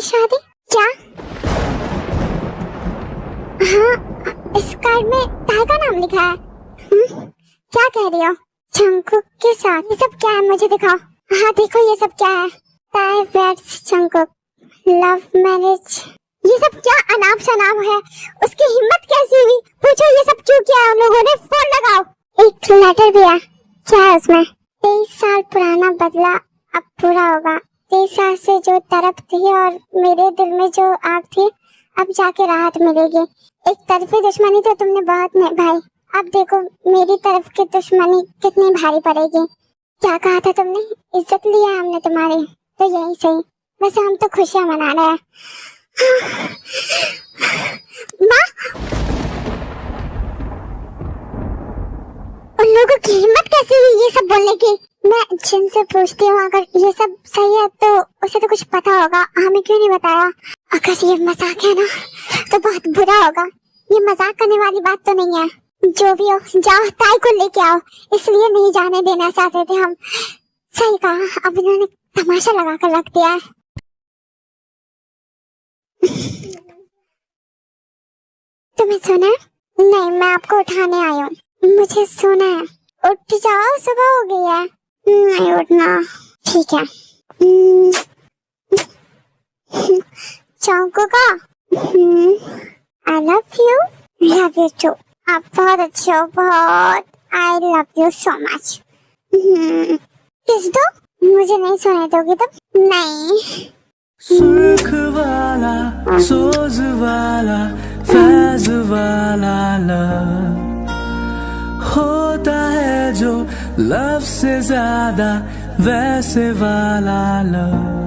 शादी? क्या? हाँ, इस कार्ड में ताई का नाम लिखा है। क्या कह रही हो? जंगकुक के साथ? ये सब क्या है, मुझे दिखाओ। हाँ देखो ये सब क्या है। ताई वेड्स जंगकुक, लव मैरिज। ये सब क्या अनाप शनाप है? उसकी हिम्मत कैसी हुई? पूछो ये सब क्यों किया उन लोगों ने? फोन लगाओ। एक लेटर भी है। क्या है उसमें? 23 साल पुराना बदला अब पूरा होगा। 23 साल से जो तरफ थी और मेरे दिल में जो आग थी, अब जाके राहत मिलेगी। एक तरफी दुश्मनी तो तुमने बहुत निभाई, अब देखो मेरी तरफ की दुश्मनी कितनी भारी पड़ेगी। क्या कहा था तुमने? इज्जत लिया हमने तुम्हारी, तो यही सही। वैसे हम तो खुशियां मना रहे हैं। माँ, उन लोगों की हिम्मत कैसे हुई ये सब बोलने की? मैं जिनसे पूछती हूँ, अगर ये सब सही है तो उसे तो कुछ पता होगा, हमें क्यों नहीं बताया? अगर ये मजाक है ना तो बहुत बुरा होगा। ये मजाक करने वाली बात तो नहीं है। जो भी हो, जाओ ताई को लेके आओ। इसलिए नहीं जाने देना चाहते थे हम। सही कहा, अब इन्होंने तमाशा लगा कर रख दिया है। तुम्हें सोना है? नहीं, मैं आपको उठाने आई हूँ। मुझे सोना है। उठ जाओ, सुबह हो गई है। नहीं उठना। ठीक है। चौंकूगा? I love you. Love you too. आप बहुत अच्छे हो, बहुत। I love you so much. Kiss दो? मुझे नहीं सोने दोगे तुम? नहीं। सुर्ख वाला, सोज वाला, फैज वाला लव होता है जो लव से ज्यादा वैसे वाला लव।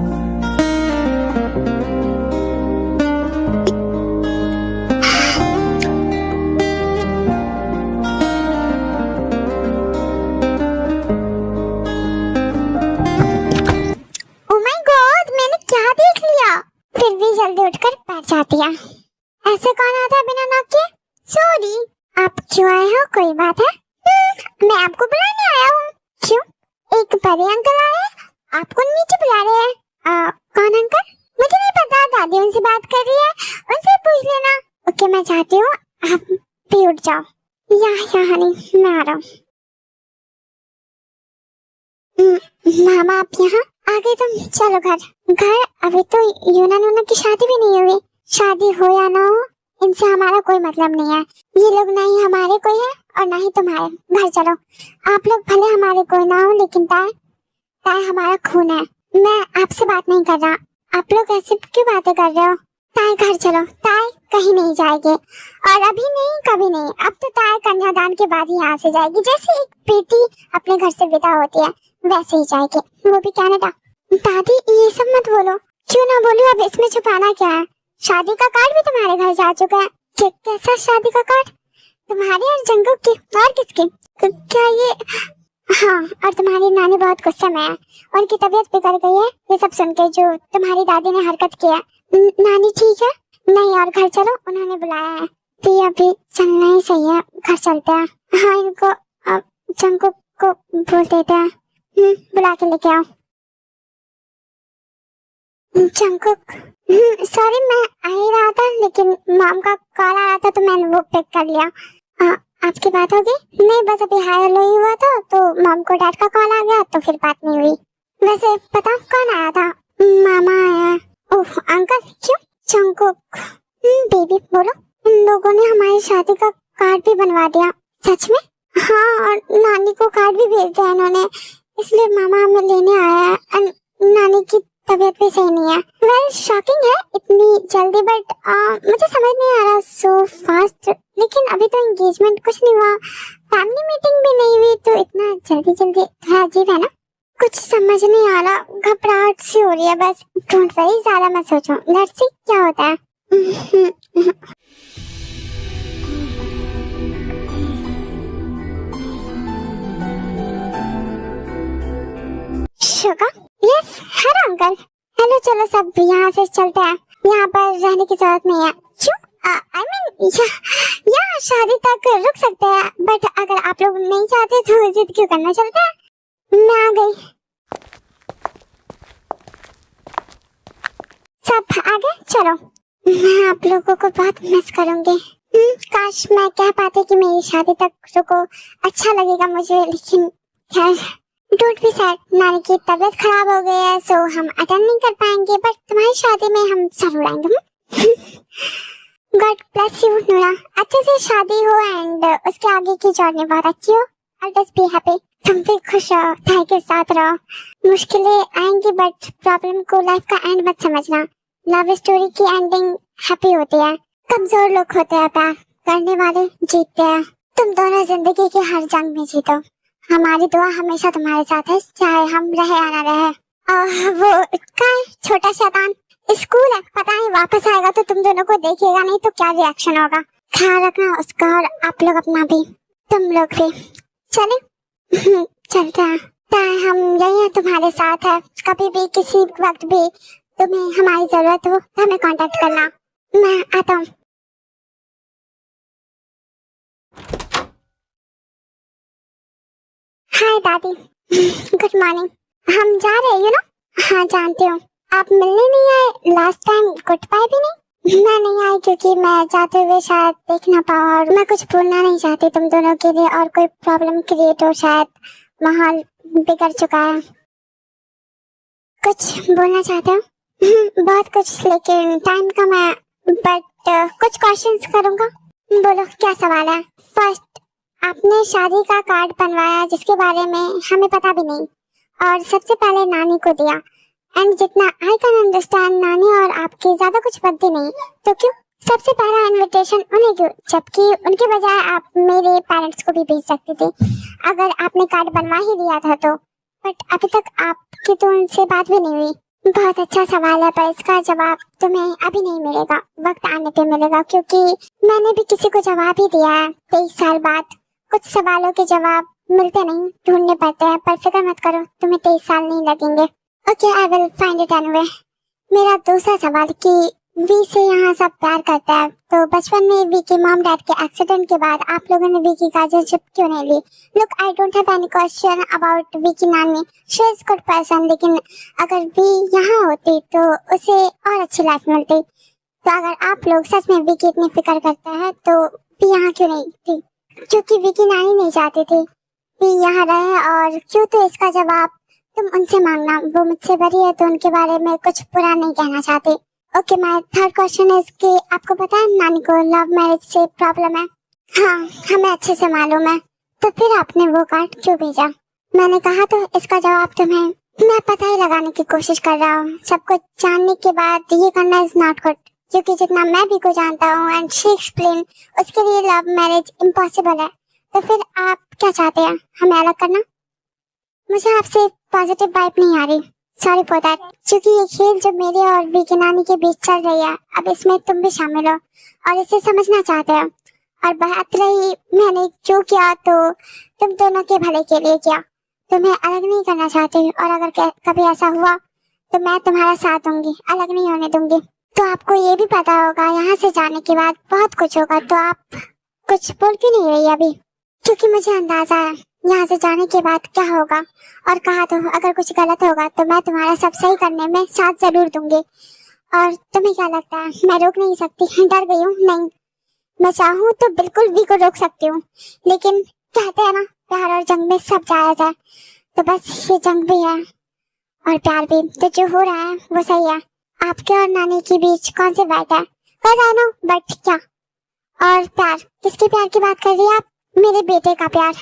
फिर भी जल्दी उठकर बैठ जाती है। ऐसे कौन आता है बिना नॉक के? सॉरी, आप क्यों आए हो? कोई बात है? मैं आपको बुलाने आया हूँ। क्यों? एक बड़े अंकल आए हैं, आपको नीचे बुला रहे हैं। कौन अंकल? मुझे नहीं पता, दादी उनसे बात कर रही है, उनसे पूछ लेना। ओके मैं जाती हूँ, आप भी उठ जाओ। यहाँ नहीं, मैं आ रहा हूँ। मामा आप यहाँ आ गए तुम? चलो घर। घर? अभी तो यूना नूना की शादी भी नहीं हुई। शादी हो या ना हो, इनसे हमारा कोई मतलब नहीं है। ये लोग ना ही हमारे कोई है और ना ही तुम्हारे। घर चलो। आप लोग भले हमारे कोई ना हो, लेकिन ताई हमारा खून है। मैं आपसे बात नहीं कर रहा। आप लोग ऐसे क्यों बातें कर रहे हो? ताई घर चलो। ताई कहीं नहीं जाएगी, और अभी नहीं कभी नहीं। अब तो ताई कन्यादान के बाद ही यहाँ से जाएगी। जैसे एक बेटी अपने घर से विदा होती है वैसे ही जाएगी, वो भी कनाडा। दादी ये सब मत बोलो। क्यों ना बोलूं? अब इसमें छुपाना क्या है? शादी का कार्ड भी तुम्हारे घर जा चुका है। कैसा शादी का कार्ड? तुम्हारे और जंगकुक की? और किसकी? क्या ये? हाँ, और तुम्हारी नानी बहुत गुस्से में है, उनकी तबीयत बिगड़ गई है ये सब सुन के, जो तुम्हारी दादी ने हरकत की है। नानी ठीक है? नहीं, और घर चलो, उन्होंने बुलाया है। अभी चलना ही सही है, घर चलते हैं। हाँ, इनको जंगकुक को बोल देते हैं। बुला के लेके आओ। जंगकुक, सॉरी मैं आ ही रहा था, लेकिन मॉम का कॉल आ रहा था तो मैंने वो पिक कर लिया। आपकी बात होगी? नहीं, बस अभी हाई हेलो ही हुआ था, तो मॉम को डैड का कॉल आ गया तो फिर बात नहीं हुई। वैसे पता कौन आया था? मामा आया। ओह अंकल, क्यों? जंगकुक, बेबी बोलो। इन लोगों ने हमारी शादी का कार्ड भी बनवा दिया। सच में? हाँ, और नानी को कार्ड भी भेज दिया इन्होंने, इसलिए मामा हमें लेने आया है। नानी की तबीयत भी सही नहीं है। वेल शॉकिंग है इतनी जल्दी, बट मुझे समझ नहीं आ रहा सो फास्ट। लेकिन अभी तो एंगेजमेंट कुछ नहीं हुआ, फैमिली मीटिंग भी नहीं हुई, तो इतना जल्दी जल्दी थोड़ा अजीब है ना। कुछ समझ नहीं आ रहा, घबराहट सी हो रही है बस। डोंट वरी, ज्यादा मत सोचो, लेट्स सी क्या होता है। Sugar? Yes, hello uncle. Hello, चलो सब यहाँ से चलते हैं, यहाँ पर रहने की जरूरत नहीं है। क्यों? आई मीन यहाँ शादी तक रुक सकते हैं, बट अगर आप लोग नहीं चाहते तो जिद क्यों करना? चलते हैं। मैं आ गई। सब आ गए? चलो, मैं आप लोगों को बहुत मिस करूंगी। काश मैं कह पाते कि मेरी शादी तक रुको, अच्छा लगेगा मुझे, लेकिन खैर डोंट बी सैड, नानी की तबीयत खराब हो गई है सो हम अटेंड नहीं कर पाएंगे, बट तुम्हारी शादी में हम जरूर आएंगे। गॉड ब्लेस यू नूरा, अच्छे से शादी हो एंड उसके आगे की जर्नी बहुत अच्छी हो। आई जस्ट बी हैप्पी, तुम भी खुश रहो, भाई के साथ रहो। मुश्किलें आएंगी बट प्रॉब्लम को लाइफ का एंड मत समझना। लव स्टोरी की एंडिंग हैप्पी होती है। कमजोर लोग होते हैं, प्यार करने वाले जीतते हैं। तुम दोनों जिंदगी की हर जंग में जीतो। हमारी दुआ हमेशा तुम्हारे साथ है, चाहे हम रहे या ना रहे। वो का छोटा शैतान स्कूल है, पता नहीं वापस आएगा तो तुम दोनों को देखेगा नहीं तो क्या रिएक्शन होगा। ख्याल रखना उसका और आप लोग अपना भी, तुम लोग भी। चले चलते हैं, चाहे हम यही है, तुम्हारे साथ है। कभी भी किसी वक्त भी तुम्हें हमारी जरूरत हो तो हमें कांटेक्ट करना। मैं आता हूँ। हाय दादी, गुड मॉर्निंग। हम जा रहे हैं ना? हाँ जानती हूँ। आप मिलने नहीं आए लास्ट टाइम, गुड बाय भी नहीं। मैं नहीं आई क्योंकि मैं जाते हुए शायद देख ना पाऊँ और मैं कुछ बोलना नहीं चाहती तुम दोनों के लिए और कोई प्रॉब्लम क्रिएट हो, शायद माहौल बिगड़ चुका है। कुछ बोलना चाहते हो? बहुत कुछ, लेकिन टाइम कम है, बट कुछ क्वेश्चंस करूँगा। बोलो क्या सवाल है? फर्स्ट, आपने शादी का कार्ड बनवाया जिसके बारे में हमें पता भी नहीं और सबसे पहले नानी को दिया, एंड जितना आई कैन अंडरस्टैंड नानी और आपके ज्यादा कुछ बनती नहीं, तो क्यों सबसे पहला इनविटेशन उन्हें क्यों, जबकि उनके बजाय आप मेरे पेरेंट्स को भी भेज सकती थी अगर आपने कार्ड बनवा ही दिया था तो। बट अभी तक आपकी तो उनसे बात भी नहीं हुई। बहुत अच्छा सवाल है, पर इसका जवाब तुम्हें अभी नहीं मिलेगा, वक्त आने पे मिलेगा, क्योंकि मैंने भी किसी को जवाब ही दिया है 23 साल बाद। कुछ सवालों के जवाब मिलते नहीं, ढूंढने पड़ते हैं, पर फिक्र मत करो, तुम्हें 23 साल नहीं लगेंगे। Okay, I will find it anyway. मेरा दूसरा सवाल कि वी से यहाँ सब प्यार करता है, तो बचपन में वी के मॉम डैड के एक्सीडेंट के बाद आप लोगों ने वी की गार्जियनशिप क्यों नहीं ली? Look, I don't have any question about वी की नानी, शी इज गुड पर्सन, लेकिन अगर वी यहाँ होती तो उसे और अच्छी लाइफ मिलती। तो अगर आप लोग सच में वी की इतनी फिक्र करते हैं तो वी यहाँ क्यों नहीं थी? क्योंकि वी की नानी नहीं चाहती थी वी यहाँ रहे, और क्यों, तो इसका जवाब तुम उनसे मांगना। वो मुझसे बड़ी है तो उनके बारे में कुछ बुरा नहीं कहना चाहती। ओके, माय थर्ड क्वेश्चन है कि आपको पता है नानी को लव मैरिज से प्रॉब्लम है? हाँ, हमें अच्छे से मालूम है। तो फिर आपने वो कार्ड क्यों भेजा? मैंने कहा तो इसका जवाब तुम्हें मैं पता ही लगाने की कोशिश कर रहा हूँ। सब कुछ जानने के बाद ये करना इज नॉट गुड, क्योंकि जितना मैं भी को जानता हूँ एंड शी एक्सप्लेन, उसके लिए लव मैरिज इम्पॉसिबल है। तो फिर आप क्या चाहते हैं, हमें अलग करना? मुझे आपसे पॉजिटिव वाइब नहीं आ रही, सॉरी फॉर दैट। क्योंकि ये खेल जो मेरे और वी की नानी के बीच चल रही है, अब इसमें तुम भी शामिल हो और इसे समझना चाहते हो। और बात रही मैंने क्यों किया, तो तुम दोनों के भले के लिए किया, तुम्हें अलग नहीं करना चाहती, और अगर कभी ऐसा हुआ तो मैं तुम्हारा साथ दूंगी, अलग नहीं होने दूंगी। तो आपको ये भी पता होगा यहाँ से जाने के बाद बहुत कुछ होगा, तो आप कुछ बोल क्यों नहीं रही अभी? क्योंकि मुझे अंदाजा है यहाँ से जाने के बाद क्या होगा, और कहा तो अगर कुछ गलत होगा तो मैं तुम्हारा सब सही करने में साथ जरूर दूंगी। और तुम्हें क्या लगता है मैं रोक नहीं सकती? डर गई हूँ? नहीं, मैं चाहूँ तो बिल्कुल भी को रोक सकती हूँ, लेकिन कहते हैं ना प्यार और जंग में सब जायज है, तो बस ये जंग भी है और प्यार भी। तो जो हो रहा है वो सही है। आपके और नानी के बीच कौन सी बात है? आई नो, बट क्या? और प्यार, किसके प्यार की बात कर रही है आप? मेरे बेटे का प्यार,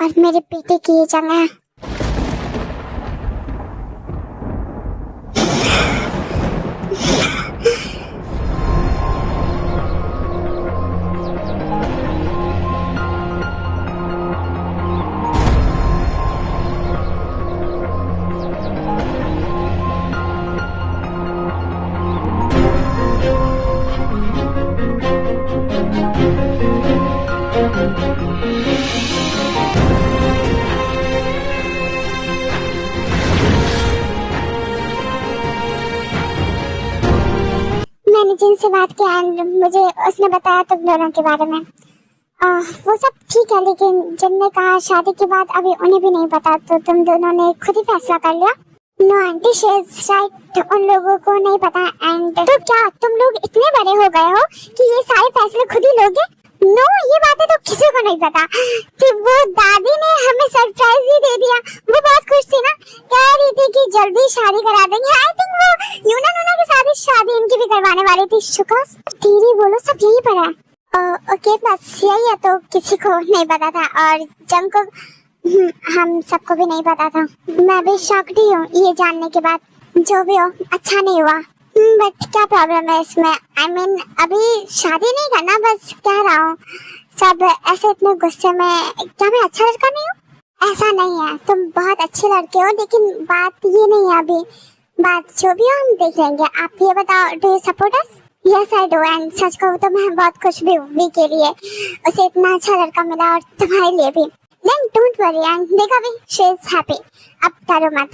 और मेरे बेटे की ये जंग है। मैंने जिनसे बात की एंड मुझे उसने बताया तुम दोनों के बारे में, वो सब ठीक है, लेकिन जिनने कहा शादी के बाद अभी उन्हें भी नहीं पता, तो तुम दोनों ने खुद ही फैसला कर लिया? No aunty she is right, उन लोगों को नहीं पता। एंड तो क्या तुम लोग इतने बड़े हो गए हो कि ये सारे फैसले खुद ही लोगे? नो ये बातें तो किसी को नहीं पता कि वो दादी ने हमें सरप्राइज ही दे दिया। वो बहुत खुश थी ना, कह रही थी कि जल्दी शादी करा देंगे। आई थिंक वो यूना नूना के साथ शादी इनकी भी करवाने वाली थी। शुक्र धीरे बोलो, सब यही पड़ा है। ओके बस यही है, तो किसी को नहीं पता था और जंग को हम सबको भी नहीं पता था। मैं भी शॉक्ड ही हूँ ये जानने के बाद। जो भी हो अच्छा नहीं हुआ, बट क्या प्रॉब्लम है इसमें? I mean, अभी शादी नहीं करना, बस कह रहा हूँ। सब ऐसे इतने गुस्से में, क्या मैं अच्छा लड़का नहीं हूँ? ऐसा नहीं है, तुम बहुत अच्छे लड़के हो, लेकिन बात ये नहीं है अभी। बात जो भी हो हम देख लेंगे। आप ये बताओ, do you support us? Yes I do, and such कहूँ तो मैं बहुत खुश भी हूँ वी के लिए। उसे इतना अच्छा लड़का मिला और तुम्हारे लिए भी। देन डोंट वरी, एंड देखा भी शी इज हैप्पी। अब डरो मत।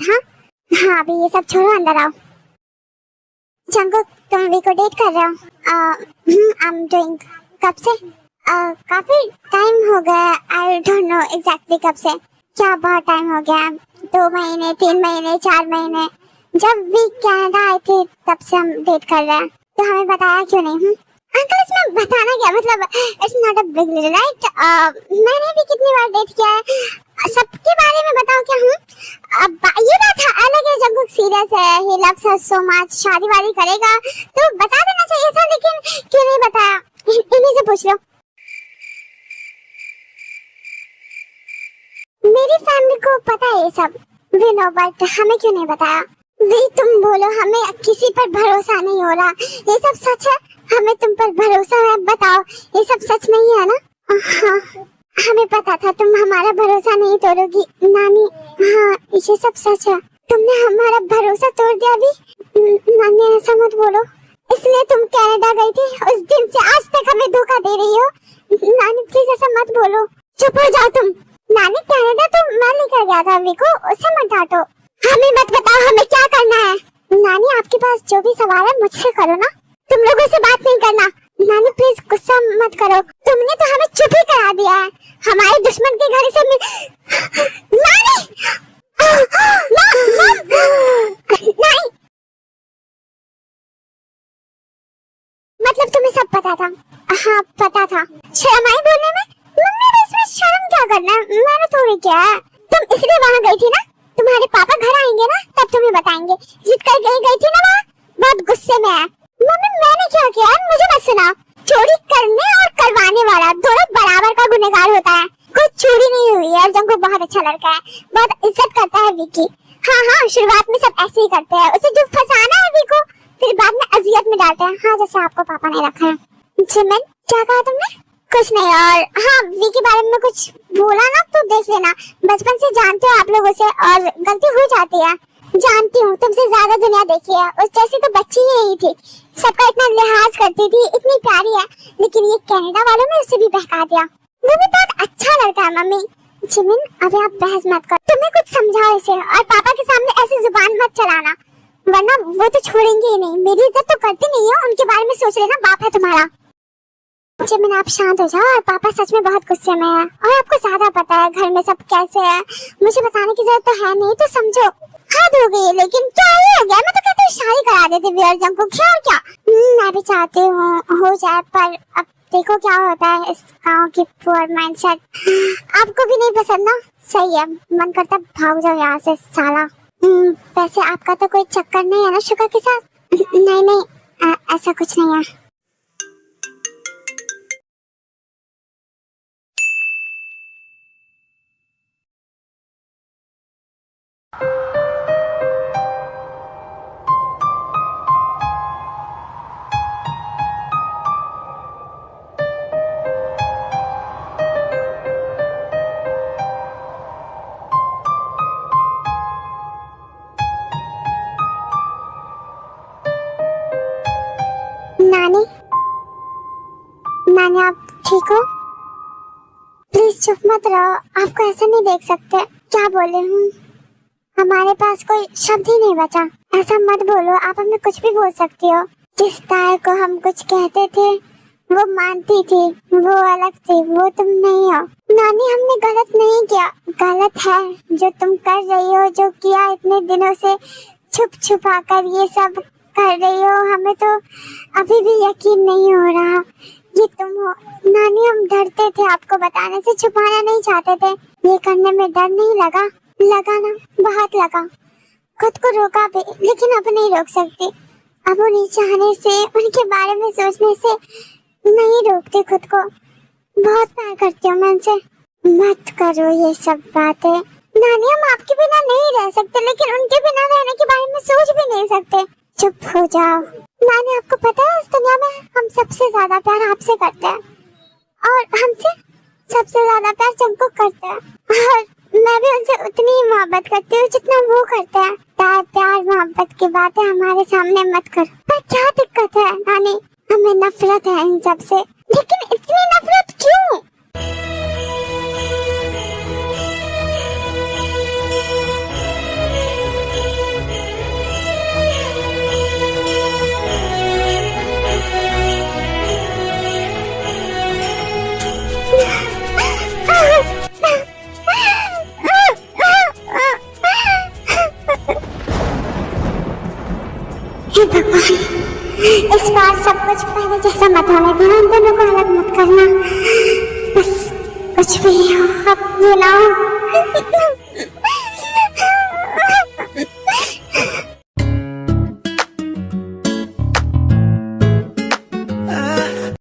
हाँ अभी ये सब छोड़ो, अंदर आओ। जंगुक तुम वी को डेट कर रहे हो? I am doing. कब से? काफी टाइम हो गया। आई डोंट नो एग्जैक्टली कब से। क्या बहुत टाइम हो गया? 2 महीने, 3 महीने, 4 महीने। जब वी कनाडा आए थे तब से हम डेट कर रहे हैं। तो हमें बताया क्यों नहीं? अंकल इसमें बताना क्या मतलब? It's not a big deal right. मैंने भी कितनी बार डेट किया है, सबके बारे में बताओ क्या? अब ये बात अलग है, जंगुक सीरियस है, he loves her so much, शादी वादी करेगा तो बता देना चाहिए था, लेकिन क्यों नहीं बताया? इन्हीं से पूछ लो। मेरी फैमिली को पता है ये सब, वी नो, बट हमें क्यों नहीं बताया? वी तुम बोलो, हमें किसी पर भरोसा नहीं हो रहा। ये सब सच है? हमें तुम पर भरोसा है, बताओ ये सब सच नहीं है ना? हाँ हमें पता था तुम हमारा भरोसा नहीं तोड़ोगी नानी। हाँ ये सब सच है, तुमने हमारा भरोसा तोड़ दिया। अभी नानी ऐसा मत बोलो, इसलिए तुम कनाडा गई थी, उस दिन से आज तक हमें धोखा दे रही हो। नानी प्लीज ऐसा मत बोलो, चुप हो जाओ तुम। नानी कनाडा तो मैं लेकर गया था अभी को, उसे मत डांटो। हमें मत बताओ हमें क्या करना है। नानी आपके पास जो भी सवाल है मुझसे करो ना, तुम लोगों से बात नहीं करना। नानी प्लीज गुस्सा मत करो, तुमने तो हमें चुप ही करा दिया है। हमारे दुश्मन के घर से नानी! नहीं मतलब तुम्हें सब पता था? हाँ पता था। शर्म आई बोलने में? मम्मी बस में शर्म क्या करना, मैंने थोड़ी किया है। तुम इसलिए वहाँ गई थी ना, तुम्हारे पापा घर आएंगे ना तब तुम्हें बताएंगे। जिद कर गई थी ना वहाँ, बहुत गुस्से में है। मम्मी मैंने क्या किया है मुझे मत सुना। चोरी करने और करवाने वाला दोनों बराबर का गुनहगार होता है। कोई चोरी नहीं हुई है और जंगुक बहुत अच्छा लड़का है, बहुत इज्जत करता है विकी। हाँ शुरुआत में सब ऐसे ही करते हैं, उसे जो फंसाना है विकी को फिर बाद में अजियत में डालते हैं। हाँ जैसे आपको पापा ने रखा है। जिमिन क्या कहा तुमने? कुछ नहीं। और हाँ वी के बारे में कुछ बोला ना तो देख लेना, बचपन से जानते हो आप लोग उसे, और गलती हो जाती है। जानती हूँ तुमसे ज्यादा दुनिया देखी है, उस जैसी तो बच्ची ही नहीं थी, सबका इतना लिहाज करती थी, इतनी प्यारी है। लेकिन ये कनाडा वालों ने उसे भी बहका दिया। वो भी बहुत अच्छा लड़का है मम्मी। जिमिन अभी आप बहस मत करो, तुम्हें कुछ समझाओ इसे, और पापा के सामने ऐसी जुबान मत चलाना, वरना वो तो छोड़ेंगे ही नहीं। मेरी इज्जत तो करती नहीं है, उनके बारे में सोच लेना, बाप है तुम्हारा। जिमिन आप शांत हो जाओ, और पापा सच में बहुत गुस्से में है, और आपको ज्यादा पता है घर में सब कैसे है, मुझे बताने की जरूरत तो है नहीं, तो समझो हद हो गई। लेकिन क्या ही हो गया, मैं तो कहती हूँ शादी करा देते वियर्जन को, क्या मैं भी चाहती हूँ हो जाए, पर अब देखो क्या होता है। इस गाँव की पुअर माइंडसेट आपको भी नहीं पसंद ना? सही है, मन करता भाग जाओ यहाँ से साला। वैसे आपका तो कोई चक्कर नहीं है ना शुक्र के साथ? नहीं ऐसा कुछ नहीं है। नानी आप ठीक हो? प्लीज चुप मत रहो, आपको ऐसा नहीं देख सकते। क्या बोले हूँ, हमारे पास कोई शब्द ही नहीं बचा। ऐसा मत बोलो, आप हमें कुछ भी बोल सकती हो। जिस ताए को हम कुछ कहते थे वो मानती थी, वो अलग थी, वो तुम नहीं हो। नानी हमने गलत नहीं किया। गलत है जो तुम कर रही हो, जो किया इतने दिनों से छुप छुपा कर ये सब कर रही हो। हमें तो अभी भी यकीन नहीं हो रहा ये तुम हो। नानी हम डरते थे आपको बताने से, छुपाना नहीं चाहते थे। ये करने में डर नहीं लगा? लगा ना, बहुत लगा। खुद को रोका भी, लेकिन अब नहीं रोक सकती। अब उन्हें चाहने से, उनके बारे में सोचने से नहीं रोकती खुद को। बहुत प्यार करती हूँ मैं उनसे। मत करो ये सब बातें नानी, हम आपके बिना नहीं रह सकते, लेकिन उनके बिना रहने के बारे में सोच भी नहीं सकते। चुप हो जाओ नानी। आपको पता है इस दुनिया में हम सबसे ज्यादा प्यार आपसे करते हैं, और हमसे सबसे ज्यादा प्यार जंकुक करते हैं। और मैं भी उनसे उतनी ही मोहब्बत करती हूँ जितना वो करते हैं। प्यार मोहब्बत की बातें हमारे सामने मत करो। पर क्या दिक्कत है नानी? हमें नफरत है इन सब से, लेकिन इतनी नफरत क्यों? हे भगवान, इस बार सब कुछ पहले जैसा मत होने देना। इन दोनों को अलग मत करना। बस कुछ भी हो, अब ये ना हो।